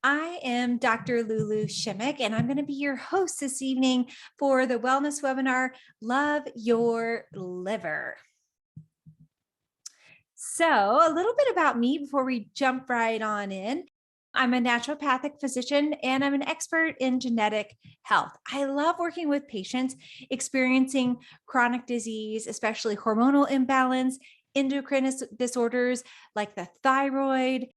I am Dr. LuLu Shimmick, and I'm going to be your host this evening for the wellness webinar, Love Your Liver. So a little bit about me before we jump right on in. I'm a naturopathic physician and I'm an expert in genetic health. I love working with patients experiencing chronic disease, especially hormonal imbalance, endocrine disorders like the thyroid,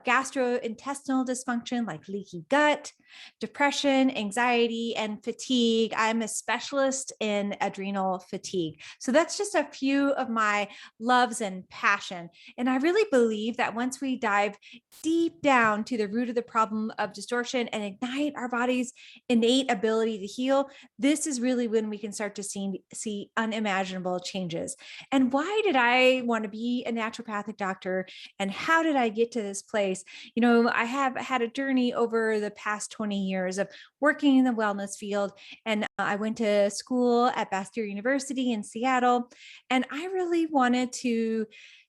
gastrointestinal dysfunction like leaky gut, depression, anxiety, and fatigue. I'm a specialist in adrenal fatigue. So that's just a few of my loves and passion. And I really believe that once we dive deep down to the root of the problem of distortion and ignite our body's innate ability to heal, this is really when we can start to see unimaginable changes. And why did I want to be a naturopathic doctor? And how did I get to this place? I have had a journey over the past 20 years of working in the wellness field. And I went to school at Bastyr University in Seattle. And I really wanted to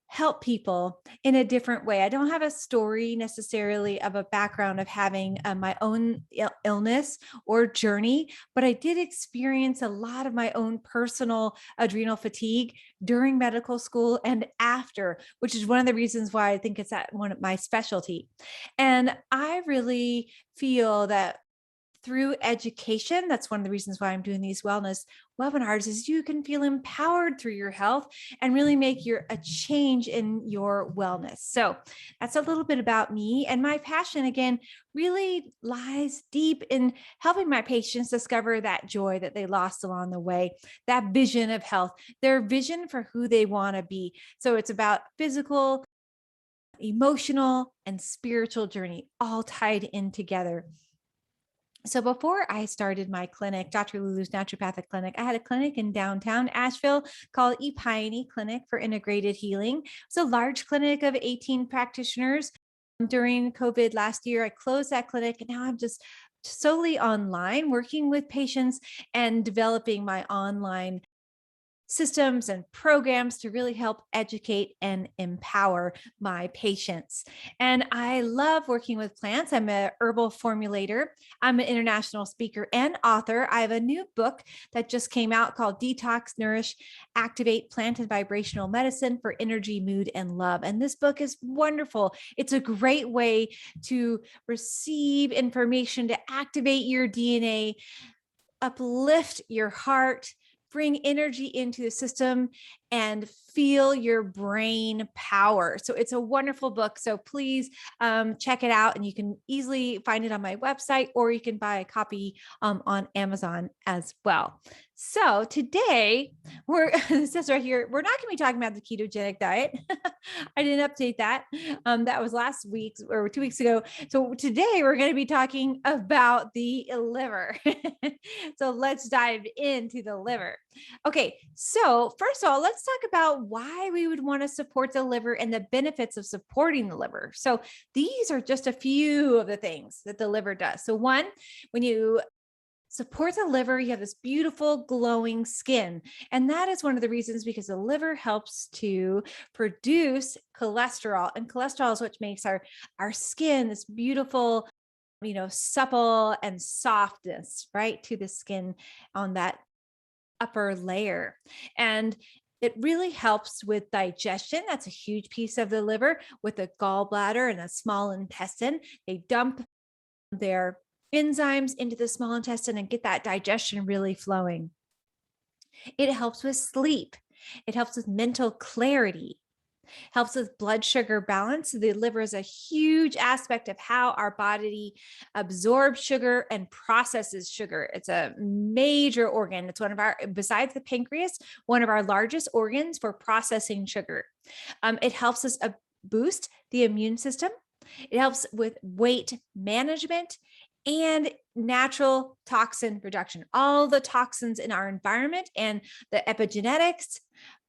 help people in a different way. I don't have a story necessarily of a background of having my own illness or journey, but I did experience a lot of my own personal adrenal fatigue during medical school and after, which is one of the reasons why I think it's one of my specialty. And I really feel that through education, that's one of the reasons why I'm doing these wellness webinars, is you can feel empowered through your health and really make a change in your wellness. So that's a little bit about me. And my passion, again, really lies deep in helping my patients discover that joy that they lost along the way, that vision of health, their vision for who they want to be. So it's about physical, emotional, and spiritual journey all tied in together. So before I started my clinic, Dr. Lulu's Naturopathic Clinic, I had a clinic in downtown Asheville called Epione Clinic for Integrated Healing. It's a large clinic of 18 practitioners. During COVID last year, I closed that clinic, and now I'm just solely online working with patients and developing my online systems and programs to really help educate and empower my patients. And I love working with plants. I'm an herbal formulator. I'm an international speaker and author. I have a new book that just came out called Detox, Nourish, Activate Plant and Vibrational Medicine for Energy, Mood, and Love. And this book is wonderful. It's a great way to receive information to activate your DNA, uplift your heart, bring energy into the system, and feel your brain power. So it's a wonderful book. So please check it out, and you can easily find it on my website, or you can buy a copy on Amazon as well. So today it says right here, we're not going to be talking about the ketogenic diet. I didn't update that. That was last week or 2 weeks ago. So today we're going to be talking about the liver. So let's dive into the liver. Okay. So first of all, let's talk about why we would want to support the liver and the benefits of supporting the liver. So these are just a few of the things that the liver does. So one, when you support the liver, you have this beautiful glowing skin. And that is one of the reasons, because the liver helps to produce cholesterol, and cholesterol is what makes our skin this beautiful, supple and softness, right, to the skin on that upper layer. And it really helps with digestion. That's a huge piece of the liver. With the gallbladder and the small intestine, they dump their enzymes into the small intestine and get that digestion really flowing. It helps with sleep. It helps with mental clarity, helps with blood sugar balance. The liver is a huge aspect of how our body absorbs sugar and processes sugar. It's a major organ. It's besides the pancreas, one of our largest organs for processing sugar. It helps us boost the immune system. It helps with weight management and natural toxin reduction. All the toxins in our environment and the epigenetics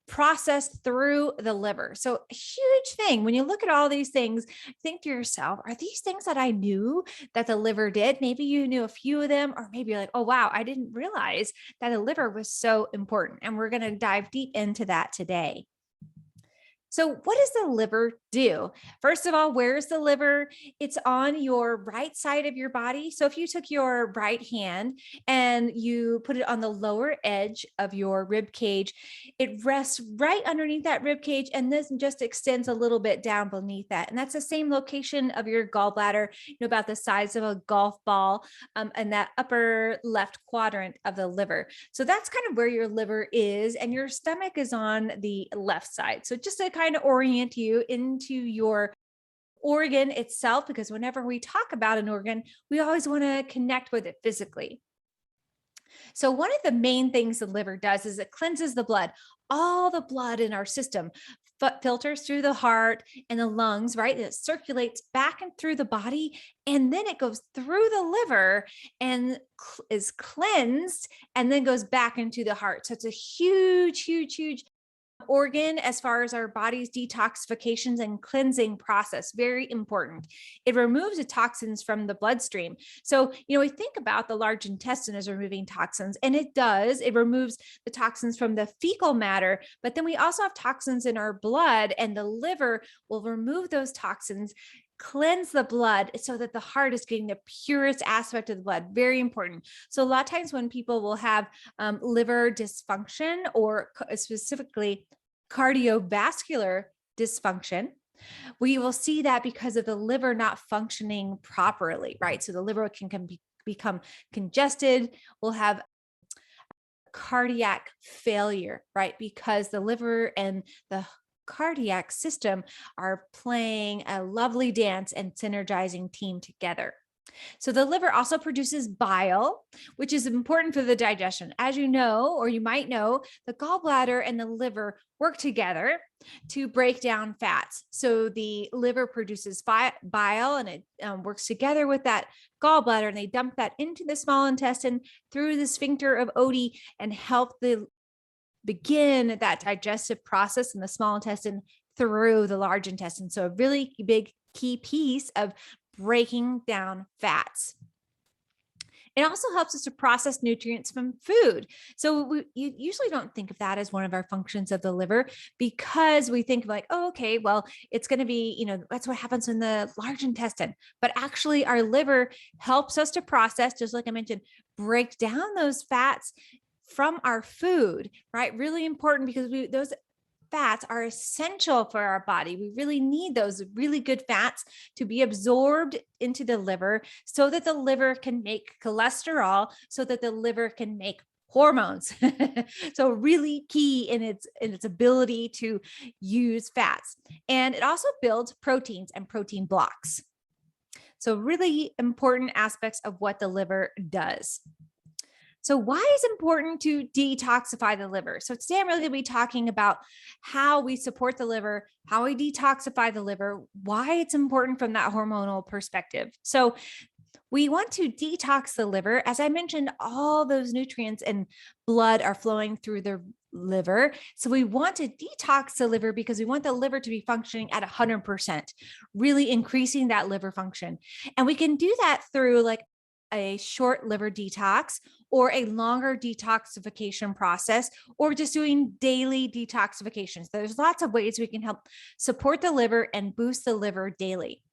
processed through the liver. So a huge thing. When you look at all these things, think to yourself, are these things that I knew that the liver did? Maybe you knew a few of them, or maybe you're like, oh, wow, I didn't realize that the liver was so important. And we're going to dive deep into that today. So, what does the liver do? First of all, where's the liver? It's on your right side of your body. So, if you took your right hand and you put it on the lower edge of your rib cage, it rests right underneath that rib cage and this just extends a little bit down beneath that. And that's the same location of your gallbladder, about the size of a golf ball, and that upper left quadrant of the liver. So, that's kind of where your liver is, and your stomach is on the left side. So, just to kind of orient you into your organ itself, because whenever we talk about an organ, we always want to connect with it physically. So, one of the main things the liver does is it cleanses the blood. All the blood in our system filters through the heart and the lungs, right? It circulates back and through the body, and then it goes through the liver and is cleansed and then goes back into the heart. So, it's a huge, huge, huge organ as far as our body's detoxifications and cleansing process. Very important. It removes the toxins from the bloodstream. So, we think about the large intestine as removing toxins, and it does. It removes the toxins from the fecal matter, but then we also have toxins in our blood, and the liver will remove those toxins, cleanse the blood so that the heart is getting the purest aspect of the blood. Very important. So a lot of times when people will have liver dysfunction, or specifically cardiovascular dysfunction, we will see that because of the liver not functioning properly, right? So the liver can become congested. We'll have cardiac failure, right? Because the liver and the cardiac system are playing a lovely dance and synergizing team together. So the liver also produces bile, which is important for the digestion. As you know, or you might know, the gallbladder and the liver work together to break down fats. So the liver produces bile, and it works together with that gallbladder, and they dump that into the small intestine through the sphincter of Oddi and help begin that digestive process in the small intestine through the large intestine. So a really big key piece of breaking down fats. It also helps us to process nutrients from food. So you usually don't think of that as one of our functions of the liver, because we think like, oh, okay, well, it's going to be, that's what happens in the large intestine. But actually our liver helps us to process, just like I mentioned, break down those fats from our food, right? Really important, because those fats are essential for our body. We really need those really good fats to be absorbed into the liver so that the liver can make cholesterol, so that the liver can make hormones. So really key in its ability to use fats. And it also builds proteins and protein blocks. So really important aspects of what the liver does. So why is it important to detoxify the liver? So today I'm really going to be talking about how we support the liver, how we detoxify the liver, why it's important from that hormonal perspective. So we want to detox the liver. As I mentioned, all those nutrients and blood are flowing through the liver. So we want to detox the liver because we want the liver to be functioning at 100%, really increasing that liver function. And we can do that through like a short liver detox, or a longer detoxification process, or just doing daily detoxifications. There's lots of ways we can help support the liver and boost the liver daily.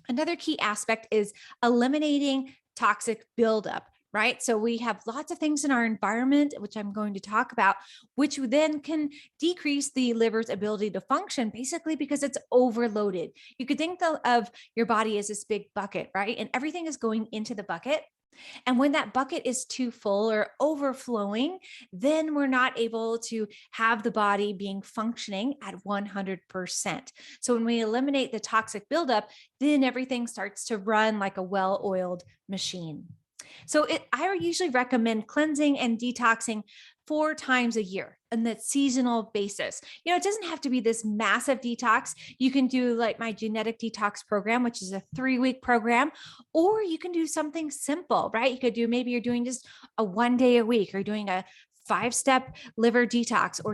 Another key aspect is eliminating toxic buildup, right? So we have lots of things in our environment, which I'm going to talk about, which then can decrease the liver's ability to function, basically because it's overloaded. You could think of your body as this big bucket, right? And everything is going into the bucket. And when that bucket is too full or overflowing, then we're not able to have the body being functioning at 100%. So when we eliminate the toxic buildup, then everything starts to run like a well-oiled machine. So I usually recommend cleansing and detoxing 4 times a year on that seasonal basis. It doesn't have to be this massive detox. You can do like my genetic detox program, which is a 3-week program, or you can do something simple, right? You could do, maybe you're doing just a 1 day a week, or doing a 5-step liver detox, or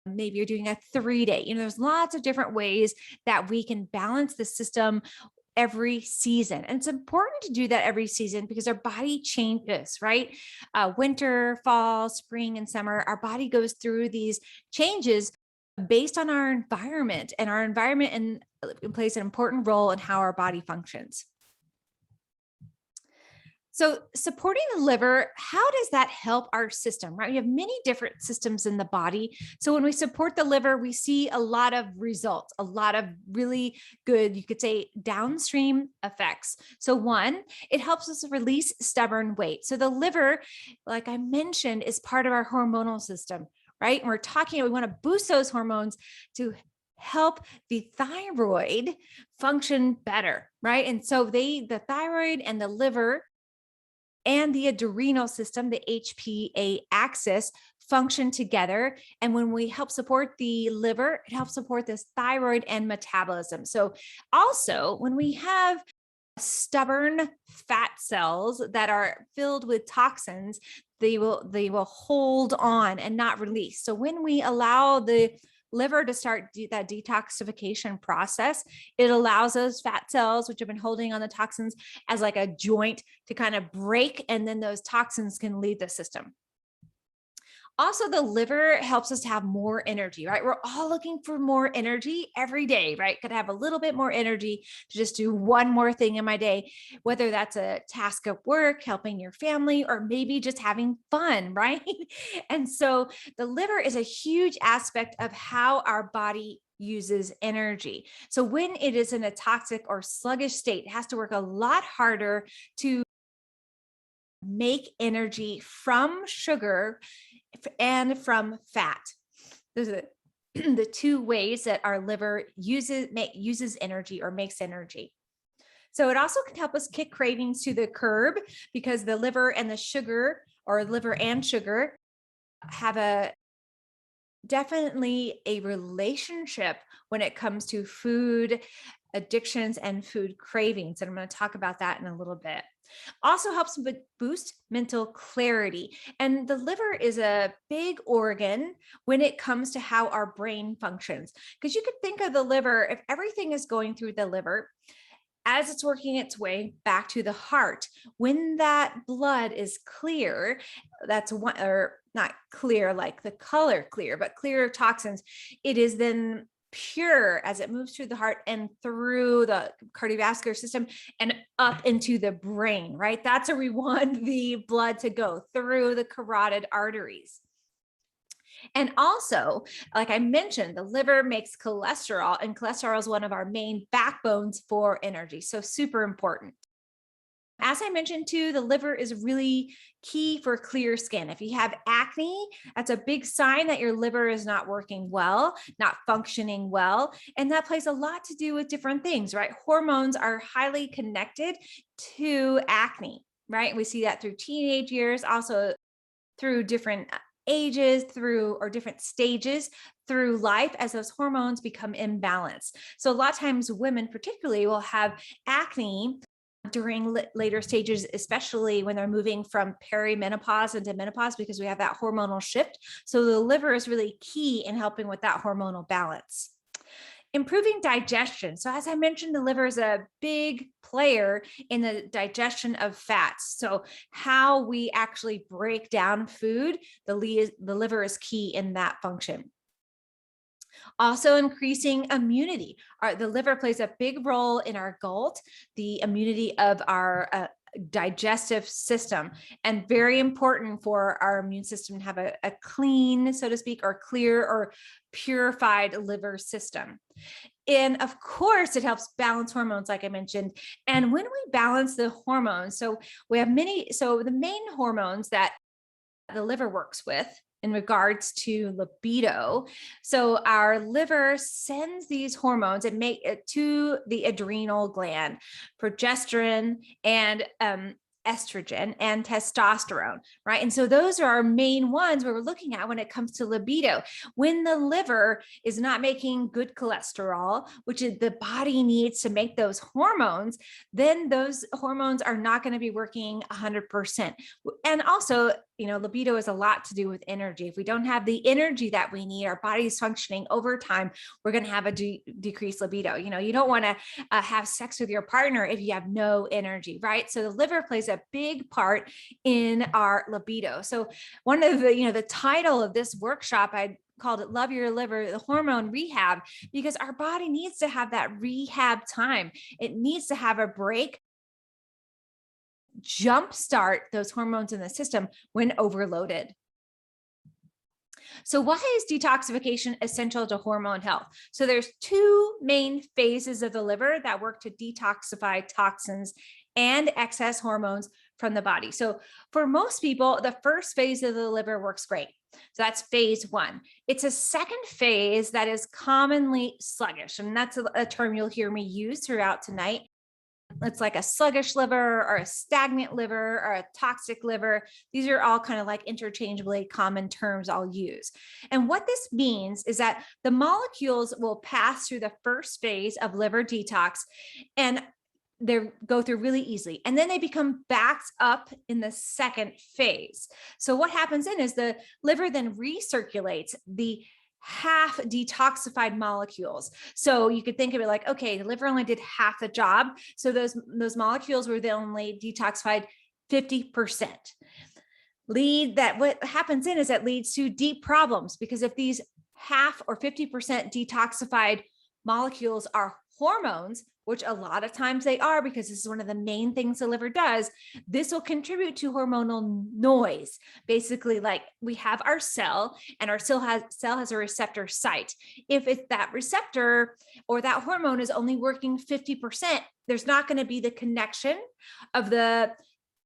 maybe you're doing a 3-day. There's lots of different ways that we can balance the system every season. And it's important to do that every season because our body changes, right? Winter, fall, spring, and summer, our body goes through these changes based on our environment, and our environment plays an important role in how our body functions. So supporting the liver, how does that help our system, right? We have many different systems in the body. So when we support the liver, we see a lot of results, a lot of really good, you could say, downstream effects. So one, it helps us release stubborn weight. So the liver, like I mentioned, is part of our hormonal system, right? And we're talking, we want to boost those hormones to help the thyroid function better, right? And so the thyroid and the liver and the adrenal system, the HPA axis, function together. And when we help support the liver, it helps support this thyroid and metabolism. So also when we have stubborn fat cells that are filled with toxins, they will hold on and not release. So when we allow the liver to start that detoxification process, it allows those fat cells, which have been holding on the toxins, as like a joint to kind of break, and then those toxins can leave the system. Also, the liver helps us to have more energy, right? We're all looking for more energy every day, right? Could have a little bit more energy to just do one more thing in my day, whether that's a task of work, helping your family, or maybe just having fun, right? And so the liver is a huge aspect of how our body uses energy. So when it is in a toxic or sluggish state, it has to work a lot harder to make energy from sugar and from fat. Those are the two ways that our liver uses energy or makes energy. So it also can help us kick cravings to the curb, because the liver and the sugar, or liver and sugar, have definitely a relationship when it comes to food addictions and food cravings. And I'm going to talk about that in a little bit. Also helps boost mental clarity. And the liver is a big organ when it comes to how our brain functions. Because you could think of the liver, if everything is going through the liver, as it's working its way back to the heart, when that blood is clear, that's one, or not clear like the color clear, but clear of toxins, it is then pure as it moves through the heart and through the cardiovascular system and up into the brain, right? That's where we want the blood to go, through the carotid arteries. And also, like I mentioned, the liver makes cholesterol, and cholesterol is one of our main backbones for energy. So super important. As I mentioned too, the liver is really key for clear skin. If you have acne, that's a big sign that your liver is not working well, not functioning well. And that plays a lot to do with different things, right? Hormones are highly connected to acne, right? We see that through teenage years, also through different ages, or different stages through life, as those hormones become imbalanced. So a lot of times women particularly will have acne during later stages, especially when they're moving from perimenopause into menopause, because we have that hormonal shift. So the liver is really key in helping with that hormonal balance. Improving digestion. So as I mentioned, the liver is a big player in the digestion of fats. So how we actually break down food, the liver is key in that function. Also increasing immunity. The liver plays a big role in our gut, the immunity of our digestive system, and very important for our immune system to have a clean, so to speak, or clear or purified liver system. And of course, it helps balance hormones, like I mentioned. And when we balance the hormones, so we have the main hormones that the liver works with in regards to libido. So our liver sends these hormones and make it to the adrenal gland, progesterone and estrogen and testosterone, right? And so those are our main ones where we're looking at when it comes to libido. When the liver is not making good cholesterol, which is the body needs to make those hormones, then those hormones are not going to be working 100%. And also, libido is a lot to do with energy. If we don't have the energy that we need, our body's functioning over time, we're going to have a decreased libido. You don't want to have sex with your partner if you have no energy, right? So the liver plays a big part in our libido. So one of the title of this workshop, I'd called it Love Your Liver, the hormone rehab, because our body needs to have that rehab time. It needs to have a break, jumpstart those hormones in the system when overloaded. So why is detoxification essential to hormone health? So there's two main phases of the liver that work to detoxify toxins and excess hormones from the body. So for most people, the first phase of the liver works great. So that's phase one. It's a second phase that is commonly sluggish. And that's a term you'll hear me use throughout tonight. It's like a sluggish liver or a stagnant liver or a toxic liver. These are all kind of like interchangeably common terms I'll use. And what this means is that the molecules will pass through the first phase of liver detox and they go through really easily. And then they become backed up in the second phase. So what happens then is the liver then recirculates the half detoxified molecules. So you could think of it like, okay, the liver only did half the job. So those molecules were then only detoxified 50%. What happens then is that leads to deep problems, because if these half or 50% detoxified molecules are hormones, which a lot of times they are, because this is one of the main things the liver does, this will contribute to hormonal noise. Basically, like we have our cell, and our cell has a receptor site. If it's that receptor or that hormone is only working 50%, there's not going to be the connection of the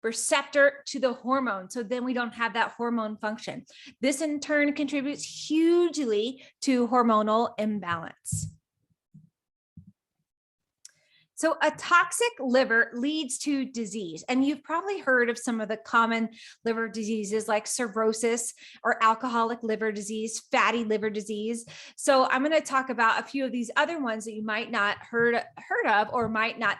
receptor to the hormone. So then we don't have that hormone function. This in turn contributes hugely to hormonal imbalance. So a toxic liver leads to disease. And you've probably heard of some of the common liver diseases like cirrhosis or alcoholic liver disease, fatty liver disease. So I'm going to talk about a few of these other ones that you might not heard of or might not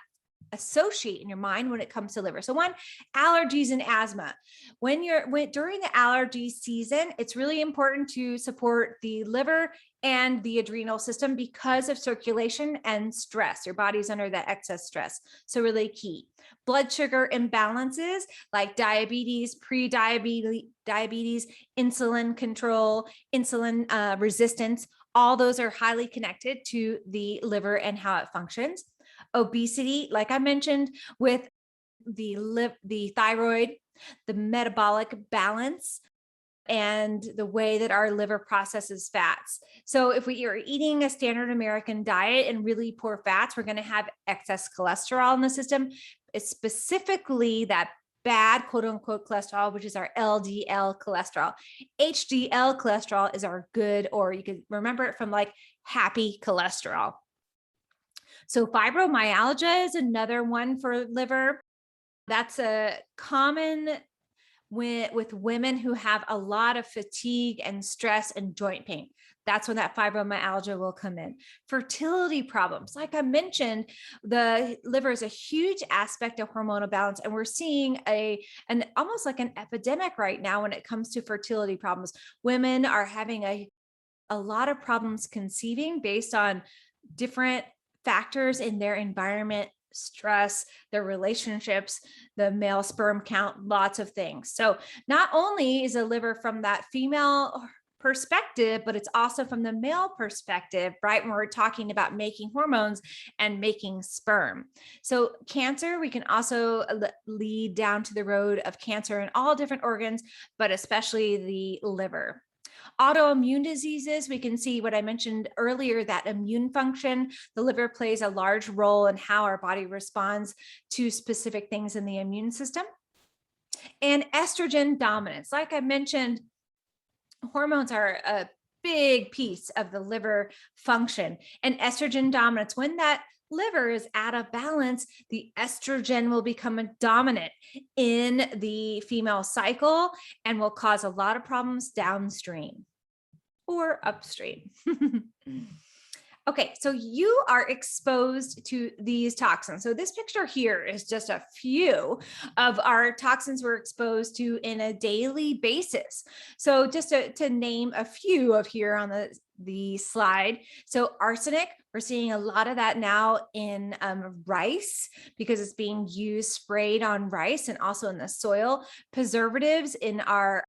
associate in your mind when it comes to liver. So one, allergies and asthma. During the allergy season, it's really important to support the liver and the adrenal system because of circulation and stress. Your body's under that excess stress. So really key. Blood sugar imbalances like diabetes, pre-diabetes, insulin control, insulin resistance, all those are highly connected to the liver and how it functions. Obesity, like I mentioned, with the thyroid, the metabolic balance, and the way that our liver processes fats. So if we are eating a standard American diet and really poor fats, we're going to have excess cholesterol in the system, it's specifically that bad quote unquote cholesterol, which is our LDL cholesterol. HDL cholesterol is our good, or you could remember it from like happy cholesterol. So fibromyalgia is another one for liver. That's a common with women who have a lot of fatigue and stress and joint pain. That's when that fibromyalgia will come in. Fertility problems. Like I mentioned, the liver is a huge aspect of hormonal balance, and we're seeing an almost like an epidemic right now when it comes to fertility problems. Women are having a lot of problems conceiving based on different factors in their environment, stress, their relationships, the male sperm count, lots of things. So not only is the liver from that female perspective, but it's also from the male perspective, right? When we're talking about making hormones and making sperm. So cancer, we can also lead down to the road of cancer in all different organs, but especially the liver. Autoimmune diseases, we can see what I mentioned earlier, that immune function. The liver plays a large role in how our body responds to specific things in the immune system. And estrogen dominance. Like I mentioned, hormones are a big piece of the liver function. And estrogen dominance, when that liver is out of balance, the estrogen will become a dominant in the female cycle and will cause a lot of problems downstream or upstream. Okay, so you are exposed to these toxins. So this picture here is just a few of our toxins we're exposed to in a daily basis. So just to name a few of here on the slide. So arsenic, we're seeing a lot of that now in rice because it's being used sprayed on rice and also in the soil. Preservatives in our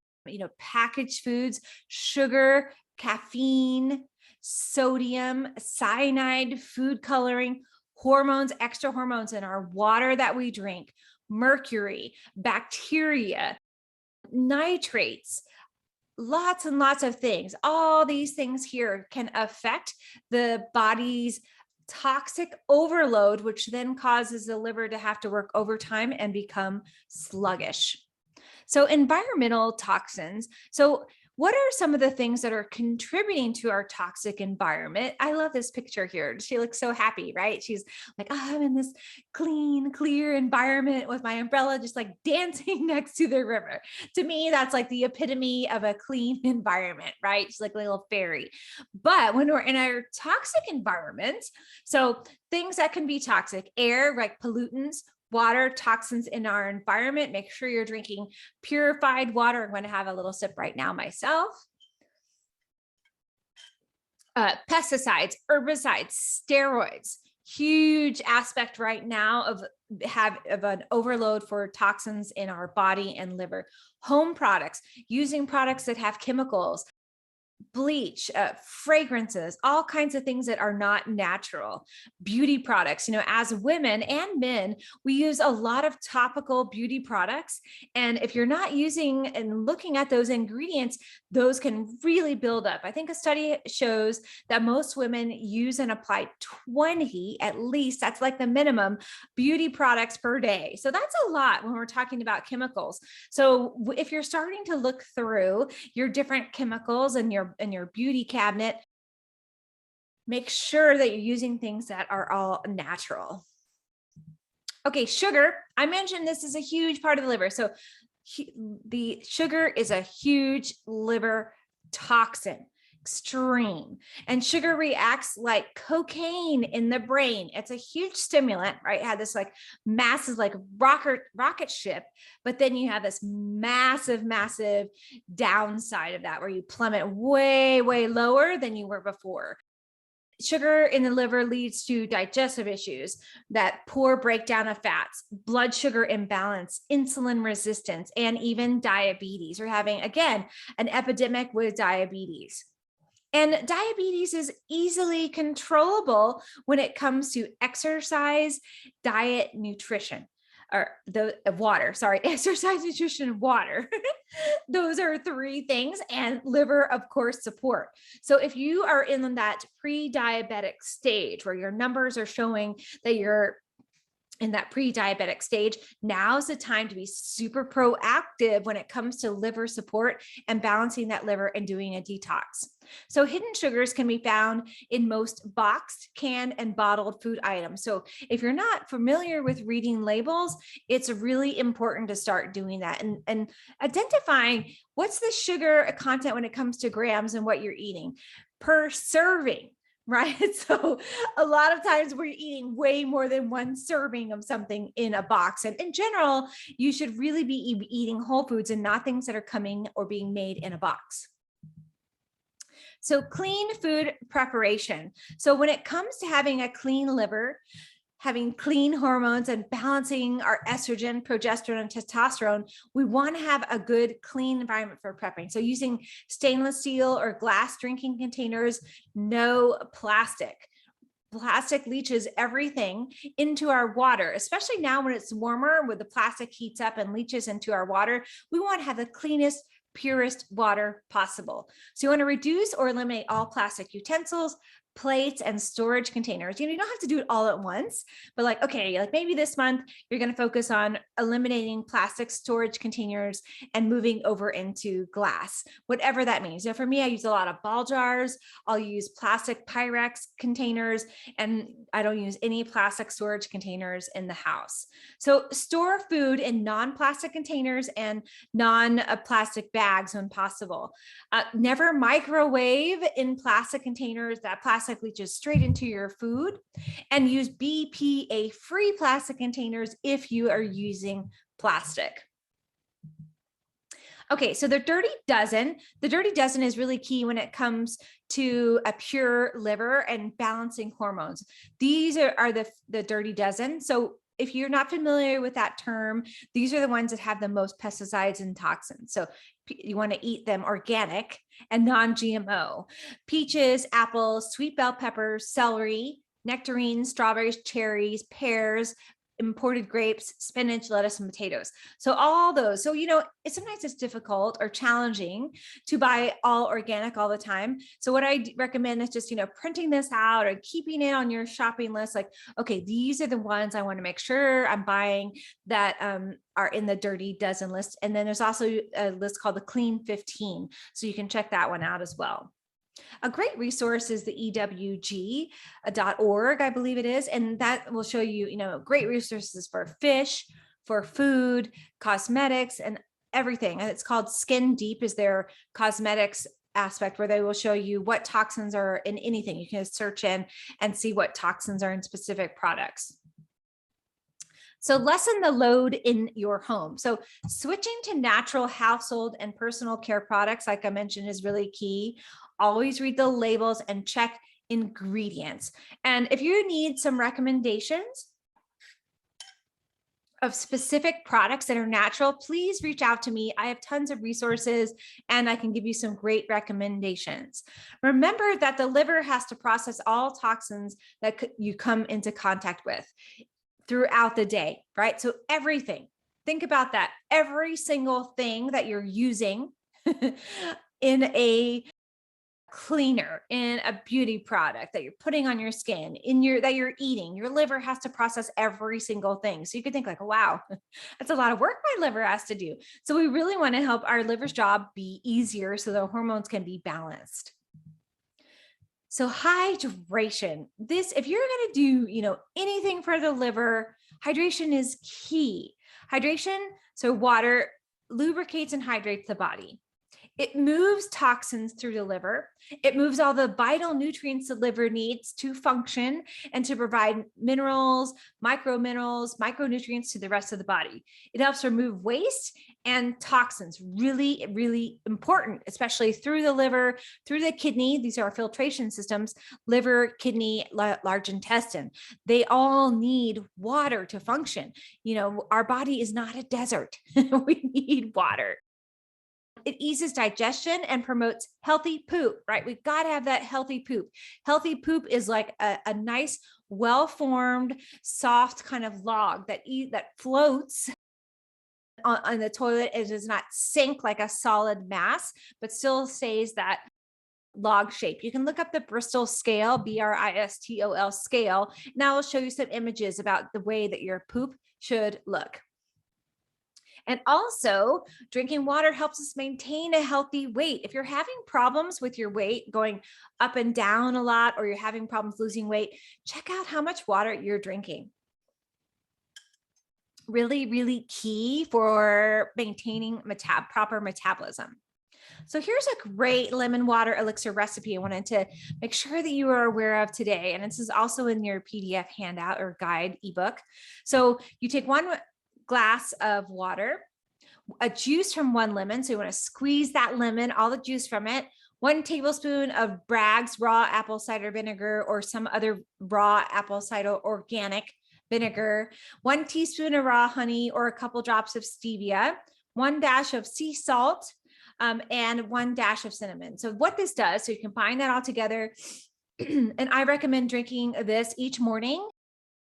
packaged foods, sugar, caffeine, sodium, cyanide, food coloring, hormones, extra hormones in our water that we drink, mercury, bacteria, nitrates, lots and lots of things. All these things here can affect the body's toxic overload, which then causes the liver to have to work overtime and become sluggish. So environmental toxins. So what are some of the things that are contributing to our toxic environment? I love this picture here. She looks so happy, right? She's like, oh, I'm in this clean, clear environment with my umbrella, just like dancing next to the river. To me, that's like the epitome of a clean environment, right? She's like a little fairy. But when we're in our toxic environment, so things that can be toxic, air, like pollutants, water, toxins in our environment. Make sure you're drinking purified water. I'm going to have a little sip right now myself. Pesticides, herbicides, steroids, huge aspect right now of an overload for toxins in our body and liver. Home products, using products that have chemicals, bleach, fragrances, all kinds of things that are not natural. Beauty products, as women and men, we use a lot of topical beauty products. And if you're not using and looking at those ingredients, those can really build up. I think a study shows that most women use and apply 20, at least, that's like the minimum, beauty products per day. So that's a lot when we're talking about chemicals. So if you're starting to look through your different chemicals and your beauty cabinet, make sure that you're using things that are all natural. Okay, sugar. I mentioned this is a huge part of the liver. So the sugar is a huge liver toxin, extreme. And sugar reacts like cocaine in the brain. It's a huge stimulant, right? It had this like massive, like rocket ship, but then you have this massive, massive downside of that where you plummet way, way lower than you were before. Sugar in the liver leads to digestive issues, that poor breakdown of fats, blood sugar imbalance, insulin resistance, and even diabetes. We're having, again, an epidemic with diabetes. And diabetes is easily controllable when it comes to exercise, diet, nutrition, or the water, exercise, nutrition, water. Those are three things, and liver, of course, support. So if you are in that pre-diabetic stage where your numbers are showing that you're in that pre-diabetic stage, now's the time to be super proactive when it comes to liver support and balancing that liver and doing a detox. So hidden sugars can be found in most boxed, canned, and bottled food items. So if you're not familiar with reading labels, it's really important to start doing that and identifying what's the sugar content when it comes to grams and what you're eating per serving. Right. So a lot of times we're eating way more than one serving of something in a box. And in general, you should really be eating whole foods and not things that are coming or being made in a box. So clean food preparation. So when it comes to having a clean liver, having clean hormones and balancing our estrogen, progesterone, and testosterone, we want to have a good, clean environment for prepping. So using stainless steel or glass drinking containers, no plastic. Plastic leaches everything into our water, especially now when it's warmer, where the plastic heats up and leaches into our water. We want to have the cleanest, purest water possible. So you want to reduce or eliminate all plastic utensils, plates, and storage containers. You don't have to do it all at once, but like maybe this month you're going to focus on eliminating plastic storage containers and moving over into glass, whatever that means. So for me, I use a lot of ball jars. I'll use plastic Pyrex containers, and I don't use any plastic storage containers in the house. So store food in non-plastic containers and non-plastic bags when possible. Never microwave in plastic containers. That plastic leaches straight into your food, and use BPA-free plastic containers if you are using plastic. Okay, so the dirty dozen. The dirty dozen is really key when it comes to a pure liver and balancing hormones. These are the dirty dozen. So if you're not familiar with that term, these are the ones that have the most pesticides and toxins. So you want to eat them organic and non-GMO. Peaches, apples, sweet bell peppers, celery, nectarines, strawberries, cherries, pears, imported grapes, spinach, lettuce, and potatoes. So all those. So, sometimes it's difficult or challenging to buy all organic all the time. So what I recommend is just, printing this out or keeping it on your shopping list. Like, okay, these are the ones I want to make sure I'm buying that are in the dirty dozen list. And then there's also a list called the Clean 15. So you can check that one out as well. A great resource is the ewg.org, I believe it is. And that will show you, great resources for fish, for food, cosmetics, and everything. And it's called Skin Deep is their cosmetics aspect, where they will show you what toxins are in anything. You can search in and see what toxins are in specific products. So lessen the load in your home. So switching to natural household and personal care products, like I mentioned, is really key. Always read the labels and check ingredients. And if you need some recommendations of specific products that are natural, please reach out to me. I have tons of resources and I can give you some great recommendations. Remember that the liver has to process all toxins that you come into contact with throughout the day, right? So everything, think about that. Every single thing that you're using in a cleaner, in a beauty product that you're putting on your skin, that you're eating, your liver has to process every single thing. So you could think like, wow, that's a lot of work my liver has to do. So we really want to help our liver's job be easier so the hormones can be balanced. So hydration, if you're going to do, anything for the liver, hydration is key. Hydration, so water lubricates and hydrates the body. It moves toxins through the liver. It moves all the vital nutrients the liver needs to function and to provide minerals, micronutrients to the rest of the body. It helps remove waste and toxins, really, really important, especially through the liver, through the kidney. These are our filtration systems, liver, kidney, large intestine. They all need water to function. Our body is not a desert. We need water. It eases digestion and promotes healthy poop, right? We've got to have that healthy poop. Healthy poop is like a nice, well-formed, soft kind of log that floats on the toilet. It does not sink like a solid mass, but still stays that log shape. You can look up the Bristol scale, Bristol scale. Now I'll show you some images about the way that your poop should look. And also, drinking water helps us maintain a healthy weight. If you're having problems with your weight going up and down a lot, or you're having problems losing weight, check out how much water you're drinking. Really, really key for maintaining proper metabolism. So here's a great lemon water elixir recipe I wanted to make sure that you are aware of today. And this is also in your PDF handout or guide ebook. So you take 1 glass of water, a juice from 1 lemon. So you want to squeeze that lemon, all the juice from it, 1 tablespoon of Bragg's raw apple cider vinegar or some other raw apple cider organic vinegar, 1 teaspoon of raw honey or a couple drops of stevia, 1 dash of sea salt, and 1 dash of cinnamon. So what this does, so you combine that all together, and I recommend drinking this each morning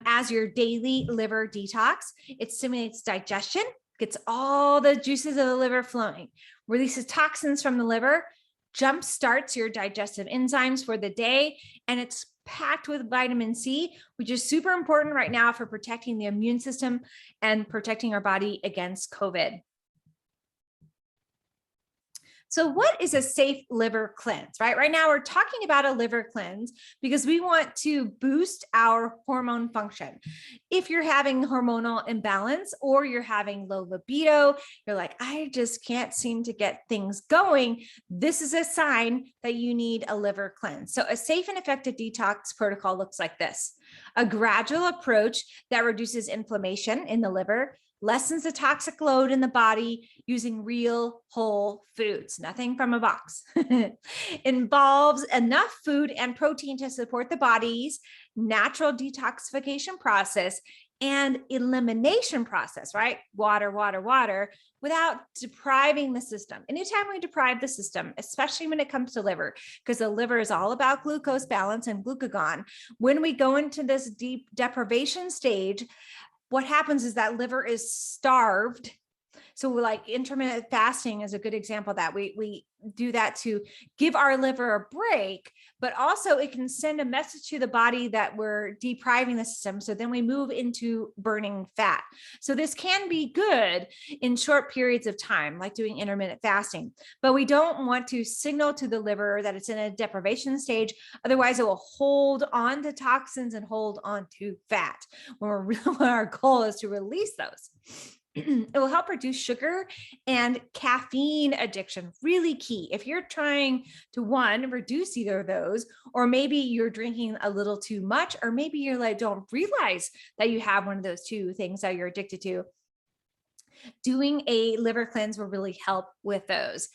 as your daily liver detox. It stimulates digestion, gets all the juices of the liver flowing, releases toxins from the liver, jump starts your digestive enzymes for the day, and it's packed with vitamin C, which is super important right now for protecting the immune system and protecting our body against COVID. So what is a safe liver cleanse, right? Right now we're talking about a liver cleanse because we want to boost our hormone function. If you're having hormonal imbalance or you're having low libido, you're like, I just can't seem to get things going, this is a sign that you need a liver cleanse. So a safe and effective detox protocol looks like this: a gradual approach that reduces inflammation in the liver, lessens the toxic load in the body using real whole foods, nothing from a box. Involves enough food and protein to support the body's natural detoxification process and elimination process, right? Water, water, water, without depriving the system. Anytime we deprive the system, especially when it comes to liver, because the liver is all about glucose balance and glucagon. When we go into this deep deprivation stage, what happens is that liver is starved. So like intermittent fasting is a good example of that we do that to give our liver a break, but also it can send a message to the body that we're depriving the system. So then we move into burning fat. So this can be good in short periods of time, like doing intermittent fasting, but we don't want to signal to the liver that it's in a deprivation stage. Otherwise it will hold on to toxins and hold on to fat when when our goal is to release those. It will help reduce sugar and caffeine addiction. Really key. If you're trying to reduce either of those, or maybe you're drinking a little too much, or maybe you're like, don't realize that you have one of those two things that you're addicted to, doing a liver cleanse will really help with those.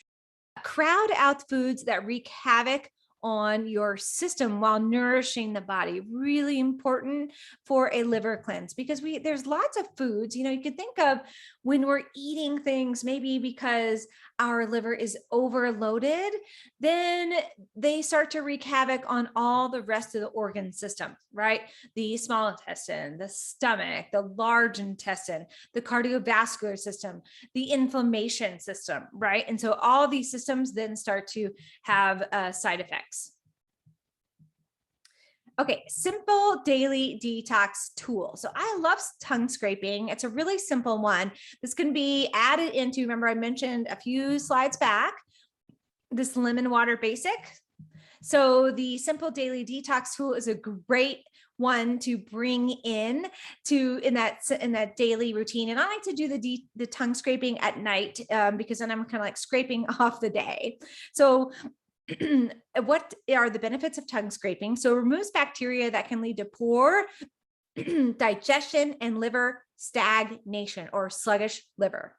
Crowd out foods that wreak havoc on your system while nourishing the body. Really important for a liver cleanse, because there's lots of foods, you can think of when we're eating things, maybe because our liver is overloaded, then they start to wreak havoc on all the rest of the organ system, right? The small intestine, the stomach, the large intestine, the cardiovascular system, the inflammation system, right? And so all these systems then start to have side effects. Okay, simple daily detox tool. So I love tongue scraping. It's a really simple one. This can be added into, remember I mentioned a few slides back, this lemon water basic. So the simple daily detox tool is a great one to bring in that daily routine. And I like to do the tongue scraping at night because then I'm kind of like scraping off the day. So what are the benefits of tongue scraping? So it removes bacteria that can lead to poor digestion and liver stagnation or sluggish liver.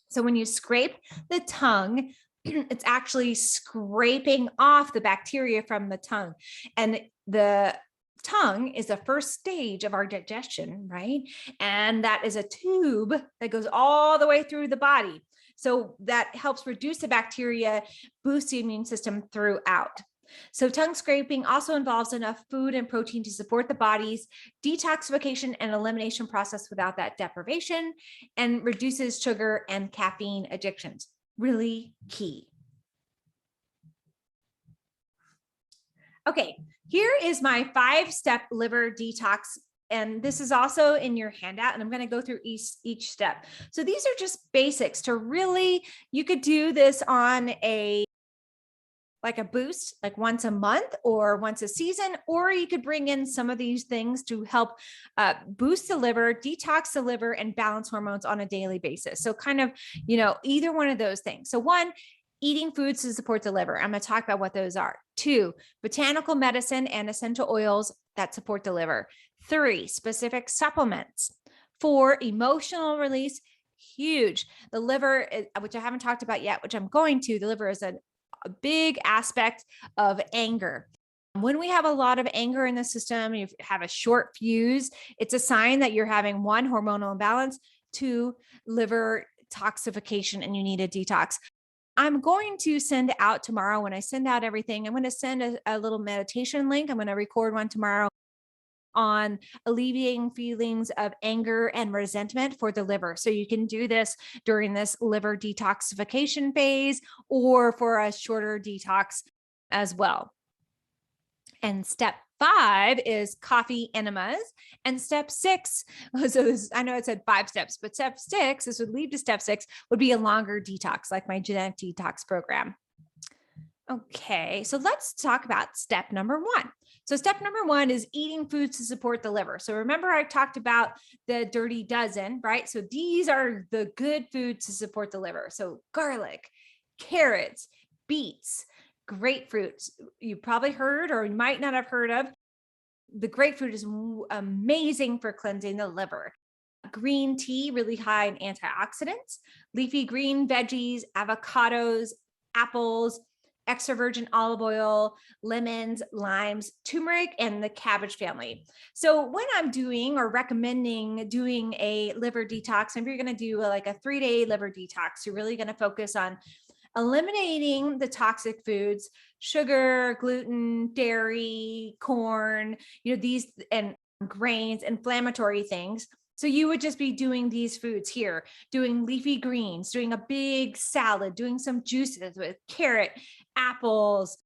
So when you scrape the tongue, it's actually scraping off the bacteria from the tongue. And the tongue is the first stage of our digestion, right? And that is a tube that goes all the way through the body. So that helps reduce the bacteria, boost the immune system throughout. So tongue scraping also involves enough food and protein to support the body's detoxification and elimination process without that deprivation, and reduces sugar and caffeine addictions. Really key. Okay, here is my 5-step liver detox. And this is also in your handout, and I'm going to go through each step. So these are just basics to really, you could do this on a boost, like once a month or once a season, or you could bring in some of these things to help boost the liver, detox the liver, and balance hormones on a daily basis. So kind of, either one of those things. So 1, eating foods to support the liver. I'm going to talk about what those are. 2, botanical medicine and essential oils that support the liver. 3, specific supplements. 4, emotional release. Huge. The liver, which I haven't talked about yet, which I'm going to, the liver is a big aspect of anger. When we have a lot of anger in the system, you have a short fuse, it's a sign that you're having 1, hormonal imbalance, 2, liver toxification, and you need a detox. I'm going to send out tomorrow, when I send out everything, I'm going to send a little meditation link. I'm going to record one tomorrow on alleviating feelings of anger and resentment for the liver. So you can do this during this liver detoxification phase or for a shorter detox as well. And step 5 is coffee enemas. And step 6, so this, I know it said 5 steps, but step 6, this would lead to step 6, would be a longer detox, like my genetic detox program. Okay, so let's talk about step number 1. So step number 1 is eating foods to support the liver. So remember I talked about the dirty dozen, right? So these are the good foods to support the liver. So garlic, carrots, beets, grapefruits. You probably heard, or you might not have heard of. The grapefruit is amazing for cleansing the liver. Green tea, really high in antioxidants. Leafy green veggies, avocados, apples, extra virgin olive oil, lemons, limes, turmeric, and the cabbage family. So when I'm doing or recommending doing a liver detox, if you're going to do like a 3-day liver detox, you're really going to focus on eliminating the toxic foods, sugar, gluten, dairy, corn, these and grains, inflammatory things. So you would just be doing these foods here, doing leafy greens, doing a big salad, doing some juices with carrot, apples,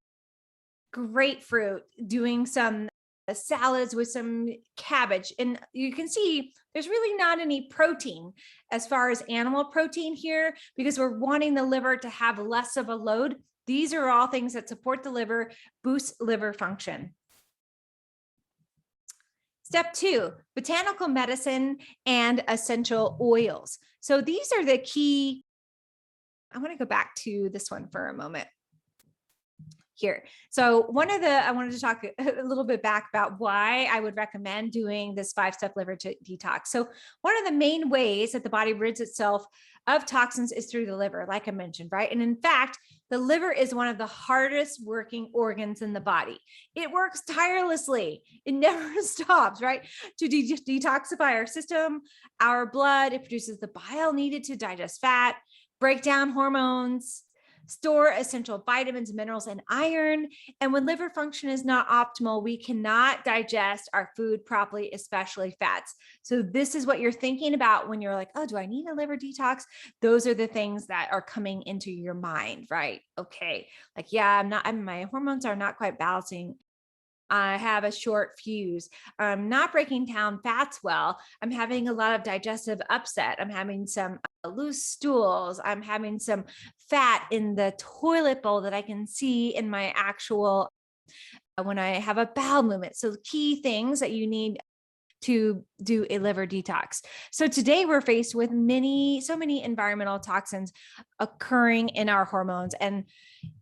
grapefruit, doing some salads with some cabbage. And you can see there's really not any protein as far as animal protein here, because we're wanting the liver to have less of a load. These are all things that support the liver, boost liver function. Step 2, botanical medicine and essential oils. So these are the key. I want to go back to this one for a moment here. So I wanted to talk a little bit back about why I would recommend doing this 5-step liver detox. So one of the main ways that the body rids itself of toxins is through the liver, like I mentioned, right? And in fact, the liver is one of the hardest working organs in the body. It works tirelessly. It never stops, right? To detoxify our system, our blood. It produces the bile needed to digest fat, break down hormones, store essential vitamins, minerals, and iron. And when liver function is not optimal, we cannot digest our food properly, especially fats. So this is what you're thinking about when you're like, oh, do I need a liver detox? Those are the things that are coming into your mind, right? Okay. Like, yeah, my hormones are not quite balancing. I have a short fuse. I'm not breaking down fats well. I'm having a lot of digestive upset. I'm having some loose stools. I'm having some fat in the toilet bowl that I can see in my actual, when I have a bowel movement. So key things that you need to do a liver detox. So today we're faced with so many environmental toxins occurring in our hormones and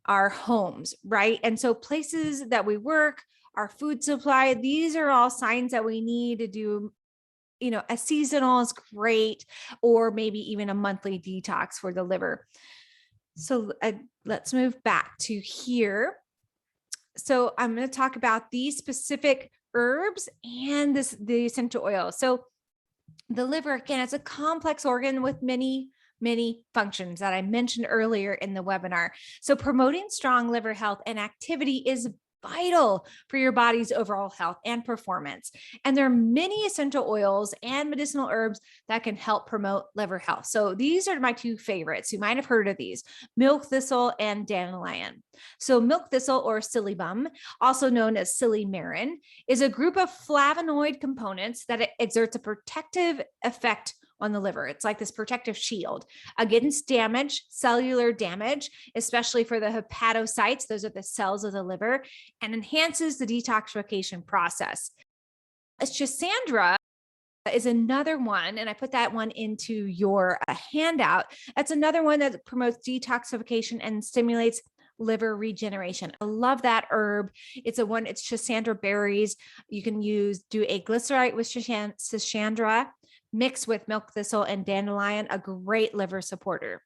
our homes, right? And so places that we work, our food supply, these are all signs that we need to do, a seasonal is great, or maybe even a monthly detox for the liver. So let's move back to here. So I'm going to talk about these specific herbs and the essential oil. So the liver, again, it's a complex organ with many functions that I mentioned earlier in the webinar. So promoting strong liver health and activity is vital for your body's overall health and performance. And there are many essential oils and medicinal herbs that can help promote liver health. So these are my 2 favorites. You might have heard of these: milk thistle and dandelion. So milk thistle, or psyllium, also known as silymarin, is a group of flavonoid components that exerts a protective effect on the liver. It's like this protective shield against damage, cellular damage, especially for the hepatocytes. Those are the cells of the liver, and enhances the detoxification process. Schisandra is another one, and I put that one into your handout. That's another one that promotes detoxification and stimulates liver regeneration. I love that herb. It's Schisandra berries. You can do a glycerite with Schisandra mixed with milk thistle and dandelion, a great liver supporter.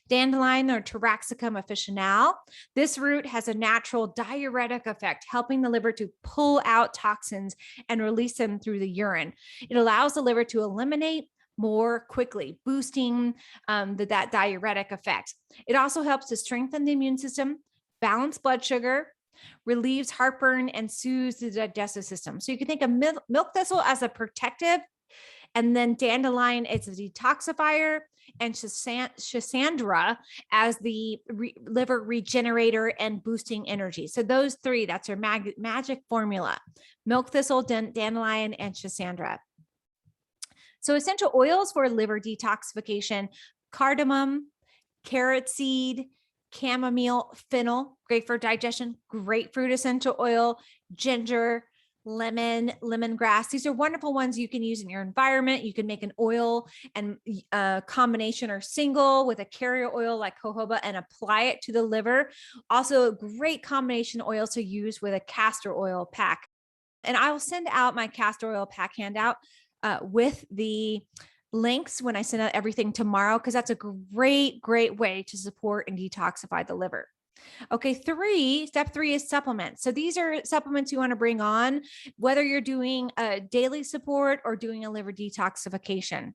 Dandelion, or Taraxacum officinale. This root has a natural diuretic effect, helping the liver to pull out toxins and release them through the urine. It allows the liver to eliminate more quickly, boosting that diuretic effect. It also helps to strengthen the immune system, balance blood sugar, relieves heartburn, and soothes the digestive system. So you can think of milk thistle as a protective, and then dandelion is a detoxifier, and Schisandra as the liver regenerator and boosting energy. So those 3, that's your magic formula: milk thistle, dandelion, and Schisandra. So essential oils for liver detoxification: cardamom, carrot seed, chamomile, fennel, great for digestion, grapefruit essential oil, ginger, lemongrass. These are wonderful ones you can use in your environment. You can make an oil and combination or single with a carrier oil like jojoba and apply it to the liver. Also a great combination oils to use with a castor oil pack. And I will send out my castor oil pack handout with the links when I send out everything tomorrow, because that's a great way to support and detoxify the liver. Okay, step three is supplements. So these are supplements you want to bring on, whether you're doing a daily support or doing a liver detoxification.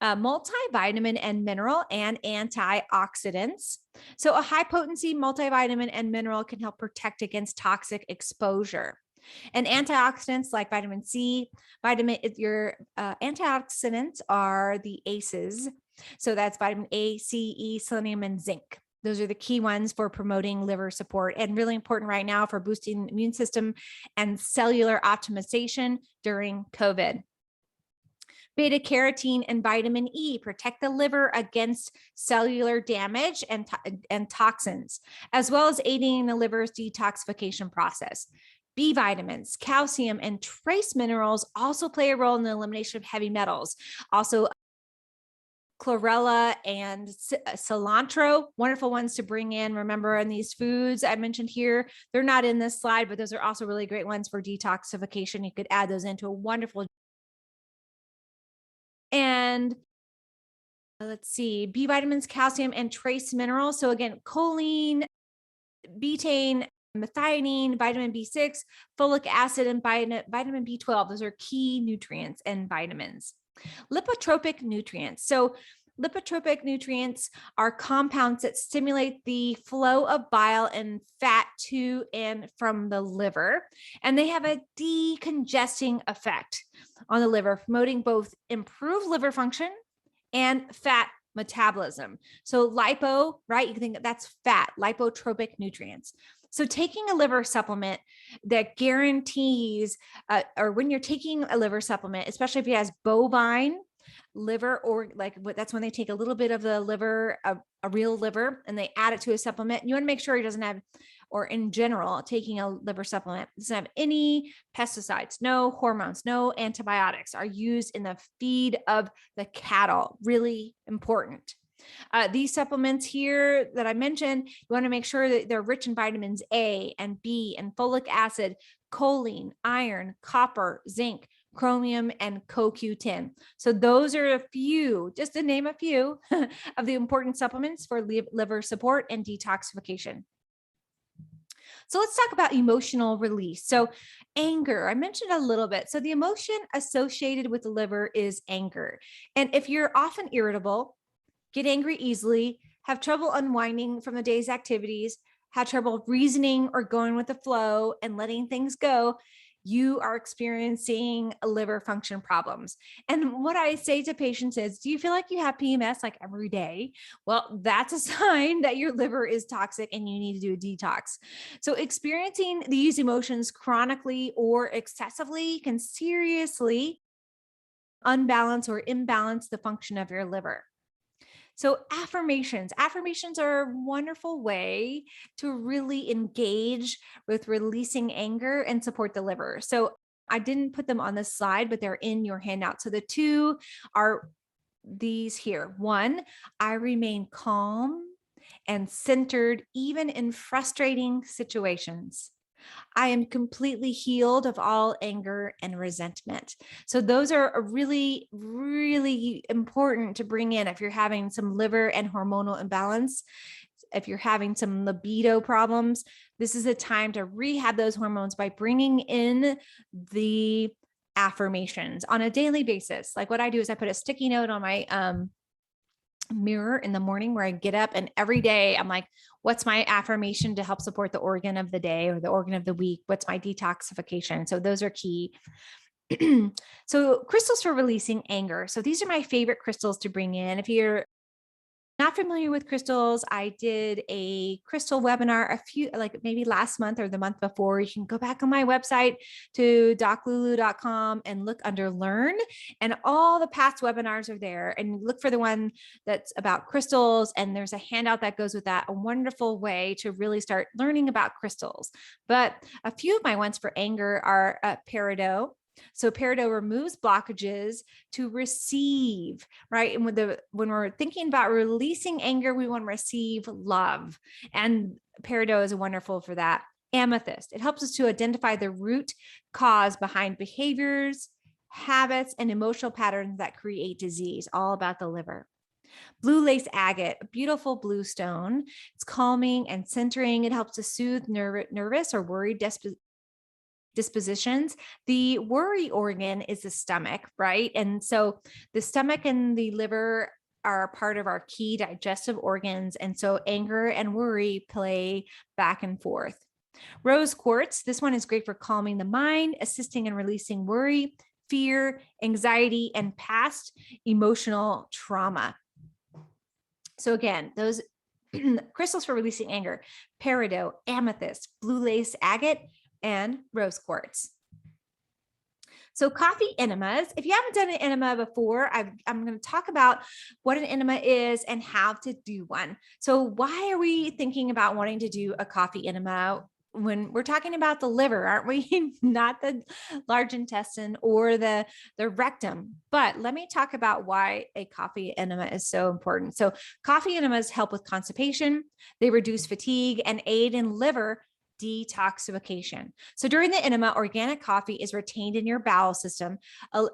Multivitamin and mineral and antioxidants. So a high potency multivitamin and mineral can help protect against toxic exposure. And antioxidants like vitamin C, your antioxidants are the ACEs. So that's vitamin A, C, E, selenium, and zinc. Those are the key ones for promoting liver support and really important right now for boosting the immune system and cellular optimization during COVID. Beta carotene and vitamin E protect the liver against cellular damage and toxins, as well as aiding in the liver's detoxification process. B vitamins, calcium, and trace minerals also play a role in the elimination of heavy metals. Also, chlorella and cilantro, wonderful ones to bring in. Remember, in these foods I mentioned here, they're not in this slide, but those are also really great ones for detoxification. You could add those into a wonderful. And let's see, B vitamins, calcium, and trace minerals. So again, choline, betaine, methionine, vitamin B6, folic acid, and vitamin B12. Those are key nutrients and vitamins. Lipotropic nutrients. So lipotropic nutrients are compounds that stimulate the flow of bile and fat to and from the liver, and they have a decongesting effect on the liver, promoting both improved liver function and fat metabolism. So lipo, right? You can think that's fat, lipotropic nutrients. So taking a liver supplement that guarantees, or when you're taking a liver supplement, especially if it has bovine liver, or like that's when they take a little bit of the liver, a real liver, and they add it to a supplement. You want to make sure it doesn't have, or in general, taking a liver supplement doesn't have any pesticides, no hormones, no antibiotics are used in the feed of the cattle. Really important. These supplements here that I mentioned, you want to make sure that they're rich in vitamins A and B and folic acid, choline, iron, copper, zinc, chromium, and CoQ10. So those are a few, just to name a few of the important supplements for liver support and detoxification. So let's talk about emotional release. So anger, I mentioned a little bit. So the emotion associated with the liver is anger. And if you're often irritable, get angry easily, have trouble unwinding from the day's activities, have trouble reasoning or going with the flow and letting things go, you are experiencing liver function problems. And what I say to patients is, do you feel like you have PMS like every day? Well, that's a sign that your liver is toxic and you need to do a detox. So experiencing these emotions chronically or excessively can seriously unbalance or imbalance the function of your liver. So affirmations are a wonderful way to really engage with releasing anger and support the liver. So I didn't put them on this slide, but they're in your handout. So the two are these here. One, I remain calm and centered even in frustrating situations. I am completely healed of all anger and resentment. So those are really, really important to bring in if you're having some liver and hormonal imbalance. If you're having some libido problems, this is a time to rehab those hormones by bringing in the affirmations on a daily basis. Like what I do is I put a sticky note on my mirror in the morning where I get up, and every day I'm like, what's my affirmation to help support the organ of the day or the organ of the week? What's my detoxification? So those are key. So crystals for releasing anger. So these are my favorite crystals to bring in. If you're not familiar with crystals, I did a crystal webinar like maybe last month or the month before. You can go back on my website to doclulu.com and look under learn, and all the past webinars are there, and look for the one that's about crystals. And there's a handout that goes with that, a wonderful way to really start learning about crystals. But a few of my ones for anger are peridot. So peridot removes blockages to receive, right? And when we're thinking about releasing anger, we want to receive love. And peridot is wonderful for that. Amethyst, it helps us to identify the root cause behind behaviors, habits, and emotional patterns that create disease, all about the liver. Blue lace agate, a beautiful blue stone. It's calming and centering. It helps to soothe nervous or worried dispositions. The worry organ is the stomach, right? And so the stomach and the liver are part of our key digestive organs. And so anger and worry play back and forth. Rose quartz, this one is great for calming the mind, assisting in releasing worry, fear, anxiety, and past emotional trauma. So again, those crystals for releasing anger: peridot, amethyst, blue lace agate, and rose quartz. So coffee enemas, if you haven't done an enema before, I'm going to talk about what an enema is and how to do one. So why are we thinking about wanting to do a coffee enema when we're talking about the liver, aren't we? Not the large intestine or the rectum. But let me talk about why a coffee enema is so important. So coffee enemas help with constipation. They reduce fatigue and aid in liver detoxification. So during the enema, organic coffee is retained in your bowel system,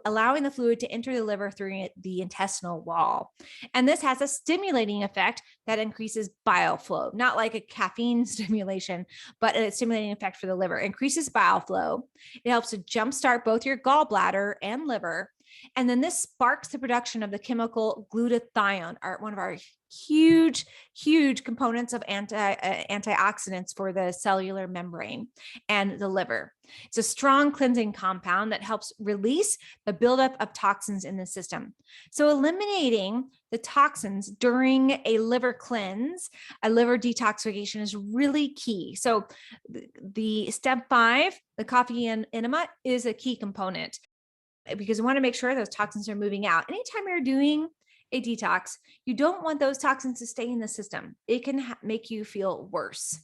allowing the fluid to enter the liver through the intestinal wall. And this has a stimulating effect that increases bile flow, not like a caffeine stimulation, but a stimulating effect for the liver. It increases bile flow. It helps to jumpstart both your gallbladder and liver. And then this sparks the production of the chemical glutathione, one of our huge components of antioxidants for the cellular membrane and the liver. It's a strong cleansing compound that helps release the buildup of toxins in the system. So eliminating the toxins during a liver cleanse, a liver detoxification, is really key. So the step 5, the coffee enema, is a key component, because we want to make sure those toxins are moving out. Anytime you're doing a detox, you don't want those toxins to stay in the system. It can make you feel worse.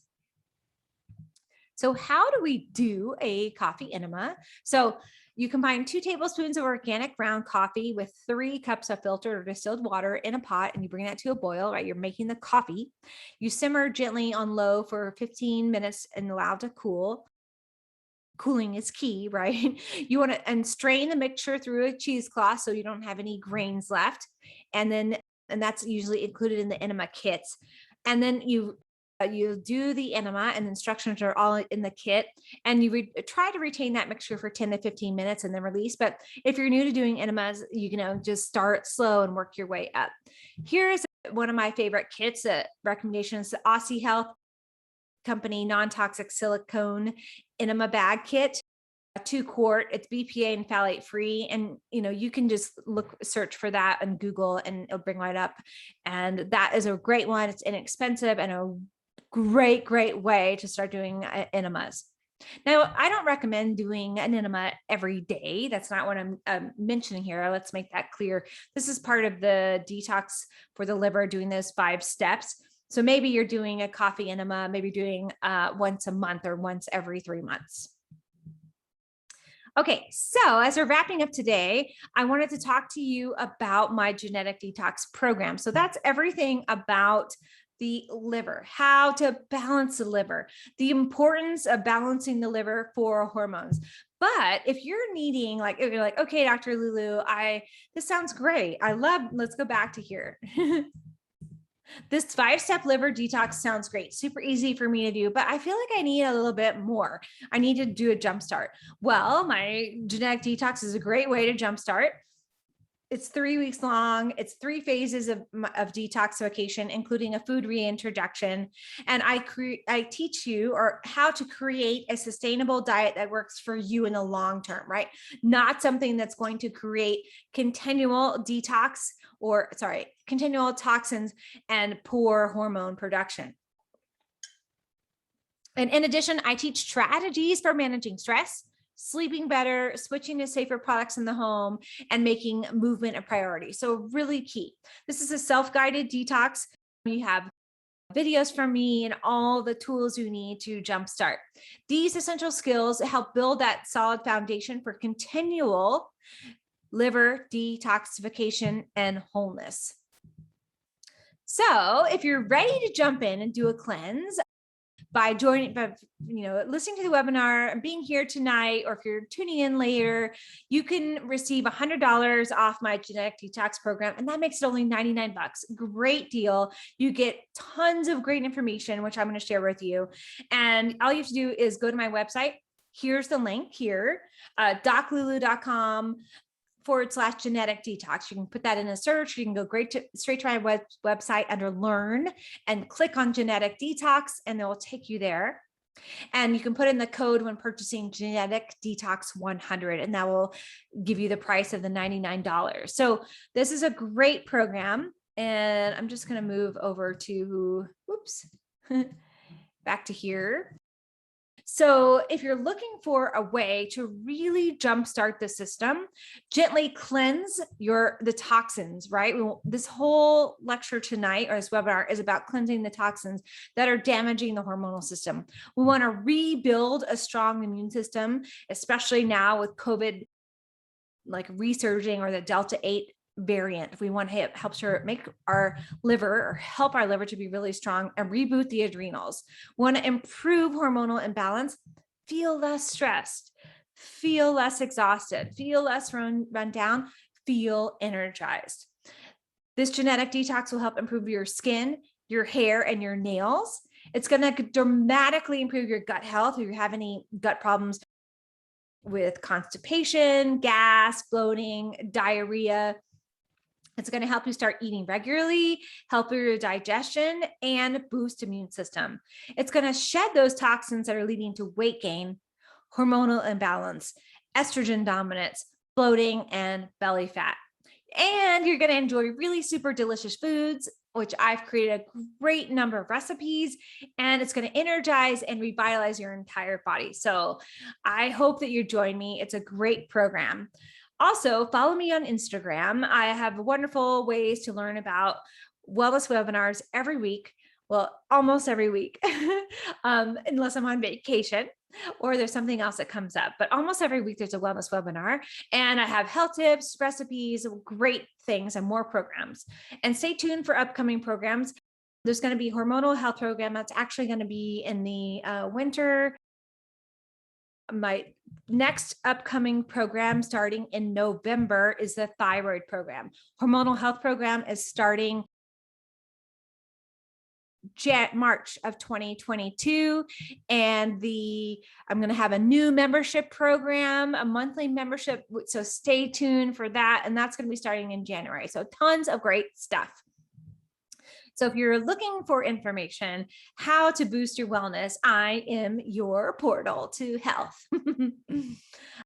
So how do we do a coffee enema? So you combine 2 tablespoons of organic ground coffee with 3 cups of filtered or distilled water in a pot, and you bring that to a boil, right? You're making the coffee. You simmer gently on low for 15 minutes and allow it to cool. Cooling is key, right? You want to strain the mixture through a cheesecloth so you don't have any grains left. And that's usually included in the enema kits. And then you do the enema, and the instructions are all in the kit. And you try to retain that mixture for 10 to 15 minutes and then release. But if you're new to doing enemas, you know, just start slow and work your way up. Here's one of my favorite kits, recommendations: the Aussie Health Company non-toxic silicone enema bag kit, a 2-quart. It's BPA and phthalate free. And, you know, you can just search for that and Google, and it'll bring right up. And that is a great one. It's inexpensive and a great way to start doing enemas. Now, I don't recommend doing an enema every day. That's not what I'm mentioning here. Let's make that clear. This is part of the detox for the liver, doing those 5 steps. So maybe you're doing a coffee enema, maybe doing once a month or once every 3 months. Okay, so as we're wrapping up today, I wanted to talk to you about my genetic detox program. So that's everything about the liver, how to balance the liver, the importance of balancing the liver for hormones. But if you're needing, like, if you're like, okay, Dr. LuLu, this sounds great. Let's go back to here. This 5-step liver detox sounds great, super easy for me to do, but I feel like I need a little bit more. I need to do a jumpstart. Well, my genetic detox is a great way to jumpstart. It's 3 weeks long. It's 3 phases of detoxification, including a food reintroduction. And I teach you how to create a sustainable diet that works for you in the long term, right? Not something that's going to create continual continual toxins and poor hormone production. And in addition, I teach strategies for managing stress, sleeping better, switching to safer products in the home, and making movement a priority. So really key. This is a self-guided detox. You have videos from me and all the tools you need to jumpstart. These essential skills help build that solid foundation for continual liver detoxification and wholeness. So if you're ready to jump in and do a cleanse, by joining, by, listening to the webinar and being here tonight, or if you're tuning in later, you can receive $100 off my genetic detox program. And that makes it only 99 bucks. Great deal. You get tons of great information, which I'm going to share with you. And all you have to do is go to my website. Here's the link here, doclulu.com/genetic detox. You can put that in a search. You can go straight to my website under learn and click on genetic detox, and it will take you there. And you can put in the code when purchasing genetic detox 100, and that will give you the price of the $99. So this is a great program. And I'm just going to move over to, back to here. So if you're looking for a way to really jumpstart the system, gently cleanse the toxins, right? This whole lecture tonight, or this webinar, is about cleansing the toxins that are damaging the hormonal system. We want to rebuild a strong immune system, especially now with COVID resurging, or the Delta 8 variant. We want to help make our liver, or help our liver to be really strong and reboot the adrenals. We want to improve hormonal imbalance, feel less stressed, feel less exhausted, feel less run down, feel energized. This genetic detox will help improve your skin, your hair, and your nails. It's going to dramatically improve your gut health if you have any gut problems with constipation, gas, bloating, diarrhea. It's going to help you start eating regularly, help your digestion, and boost immune system. It's going to shed those toxins that are leading to weight gain, hormonal imbalance, estrogen dominance, bloating, and belly fat. And you're going to enjoy really super delicious foods, which I've created a great number of recipes, and it's going to energize and revitalize your entire body. So I hope that you join me. It's a great program. Also, follow me on Instagram. I have wonderful ways to learn about wellness webinars every week. Well, almost every week, unless I'm on vacation or there's something else that comes up. But almost every week there's a wellness webinar, and I have health tips, recipes, great things, and more programs. And stay tuned for upcoming programs. There's going to be a hormonal health program that's actually going to be in the winter. My next upcoming program starting in November is the thyroid program. Hormonal health program is starting March of 2022. And I'm going to have a new membership program, a monthly membership. So stay tuned for that. And that's going to be starting in January. So tons of great stuff. So if you're looking for information, how to boost your wellness, I am your portal to health.